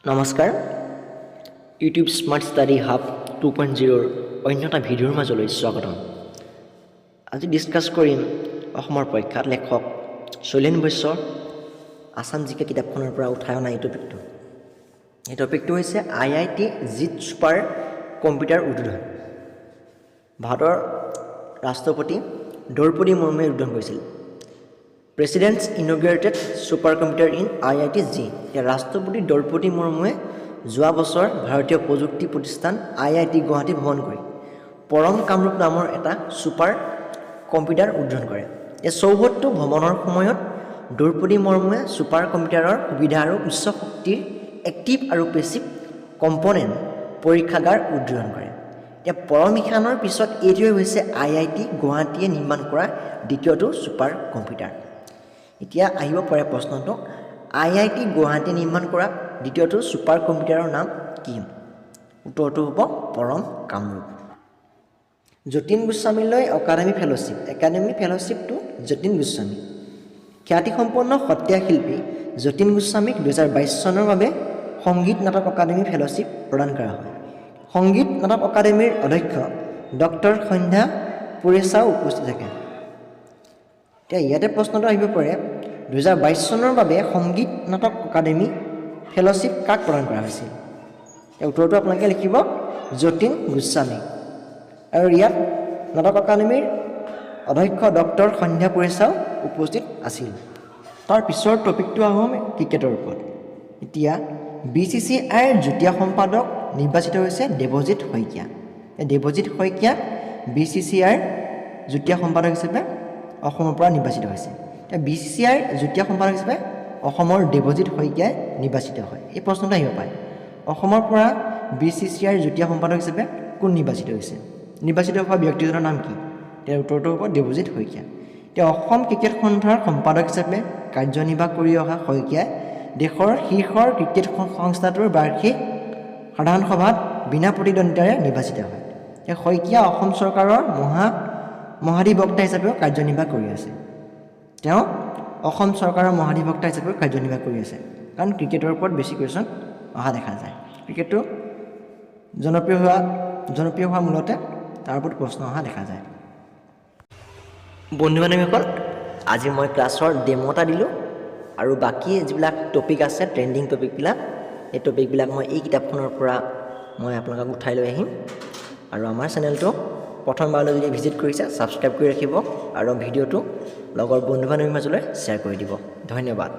নমস্কাৰ YouTube smart study hub 2.0 অন্য এটা ভিডিঅ'ৰ মাজলৈ স্বাগতম। আজি ডিছকাছ কৰিম অসমৰ প্ৰখ্যাত লেখক শৈলেন বৈশ্যৰ আছাম জিকে কিতাপখনৰ পৰা উঠাই অনা এই টপিকটো হৈছে IIT জিত ছুপাৰ কম্পিউটাৰ উদ্বোধন। ভাৰতৰ ৰাষ্ট্ৰপতি দ্ৰৌপদী মুৰ্মুৱে উদ্বোধন কৰিছিল। Presidents inaugurated super computer in IIT G. ৰাষ্ট্ৰপতি দ্ৰৌপদী মুৰ্মুৱে যোৱা বছৰ ভাৰতীয় প্ৰযুক্তি প্ৰতিষ্ঠান IIT গুৱাহাটী ভ্ৰমণ কৰি পৰম কামৰূপ নামৰ এটা ছুপাৰ কম্পিউটাৰ উদ্বোধন কৰে। এই চৌহদটো ভ্ৰমণৰ সময়ত দ্ৰৌপদী মুৰ্মুৱে ছুপাৰ কম্পিউটাৰৰ সুবিধা আৰু উচ্চ শক্তিৰ এক্টিভ আৰু পেছিভ কম্পনেণ্ট পৰীক্ষাগাৰ উদ্বোধন কৰে। এতিয়া পৰমইখানৰ পিছত এইটোৱে হৈছে IIT গুৱাহাটীয়ে নিৰ্মাণ কৰা দ্বিতীয়টো ছুপাৰ কম্পিউটাৰ। এতিয়া আহিব পাৰে প্ৰশ্নটো, IIT গুৱাহাটী নিৰ্মাণ কৰা দ্বিতীয়টো ছুপাৰ কম্পিউটাৰৰ নাম কি? উত্তৰটো হ'ব পৰম কামৰূপ। যতীন গোস্বামীলৈ একাডেমি ফেলোশ্বিপটো যতীন গোস্বামী। খ্যাতিসম্পন্ন সত্ৰীয়া শিল্পী যতীন গোস্বামীক 2022 চনৰ বাবে সংগীত নাটক একাডেমি ফেলোশ্বিপ প্ৰদান কৰা হয়। সংগীত নাটক একাডেমীৰ অধ্যক্ষ ডক্টৰ সন্ধ্যা পুৰেচাও উপস্থিত থাকে। এতিয়া ইয়াতে প্ৰশ্নটো আহিব পাৰে, 2022 চনৰ বাবে সংগীত নাটক একাডেমী ফেলোশ্বিপ কাক প্ৰদান কৰা হৈছিল? উত্তৰটো আপোনালোকে লিখিব যতীন গোস্বামী। আৰু ইয়াত নাটক একাডেমীৰ অধ্যক্ষ ডক্টৰ সন্ধ্যা পুৰেচাও উপস্থিত আছিল। তাৰ পিছৰ টপিকটো আহোম ক্ৰিকেটৰ ওপৰত। এতিয়া BCCIৰ যুটীয়া সম্পাদক নিৰ্বাচিত হৈছে দেৱজিৎ শইকীয়া। দেৱজিৎ শইকীয়া BCCIৰ যুটীয়া সম্পাদক হিচাপে অসমৰ পৰা নিৰ্বাচিত হৈছে। এতিয়া BCCIৰ যুটীয়া সম্পাদক হিচাপে অসমৰ দেৱজিৎ শইকীয়াই নিৰ্বাচিত হয়। এই প্ৰশ্নটো আহিব পাৰে, অসমৰ পৰা BCCIৰ যুটীয়া সম্পাদক হিচাপে কোন নিৰ্বাচিত হৈছে? নিৰ্বাচিত হোৱা ব্যক্তিজনৰ নাম কি? তেওঁৰ উত্তৰটো হ'ব দেৱজিৎ শইকীয়া। তেওঁ অসম ক্ৰিকেট সন্থাৰ সম্পাদক হিচাপে কাৰ্যনিৰ্বাহ কৰি অহা শইকীয়াই দেশৰ শীৰ্ষ ক্ৰিকেট সংস্থাটোৰ বাৰ্ষিক সাধাৰণ সভাত বিনা প্ৰতিদ্বন্দ্বিতাৰে নিৰ্বাচিত হয়। শইকীয়া অসম চৰকাৰৰ মহাধিবক্তা হিচাপেও কাৰ্যনিৰ্বাহ কৰি আছে। তেওঁ অসম চৰকাৰৰ মহাধিবক্তা হিচাপেও কাৰ্যনিৰ্বাহ কৰি আছে, কাৰণ ক্ৰিকেটৰ ওপৰত বেছি কুৱেশ্যন অহা দেখা যায়। ক্ৰিকেটটো জনপ্ৰিয় হোৱা মূলতে তাৰ ওপৰত প্ৰশ্ন অহা দেখা যায়। বন্ধু বান্ধৱীসকল, আজি মই ক্লাছৰ ডেমো এটা দিলোঁ, আৰু বাকী যিবিলাক টপিক আছে ট্ৰেণ্ডিং টপিকবিলাক, এই টপিকবিলাক মই এই কিতাপখনৰ পৰা মই আপোনালোকক উঠাই লৈ আহিম। আৰু আমাৰ চেনেলটো প্ৰথমবাৰলৈ যদি ভিজিট কৰিছে ছাবস্ক্ৰাইব কৰি ৰাখিব, আৰু ভিডিঅ'টো লগৰ বন্ধু বান্ধৱীৰ মাজলৈ শ্বেয়াৰ কৰি দিব। ধন্যবাদ।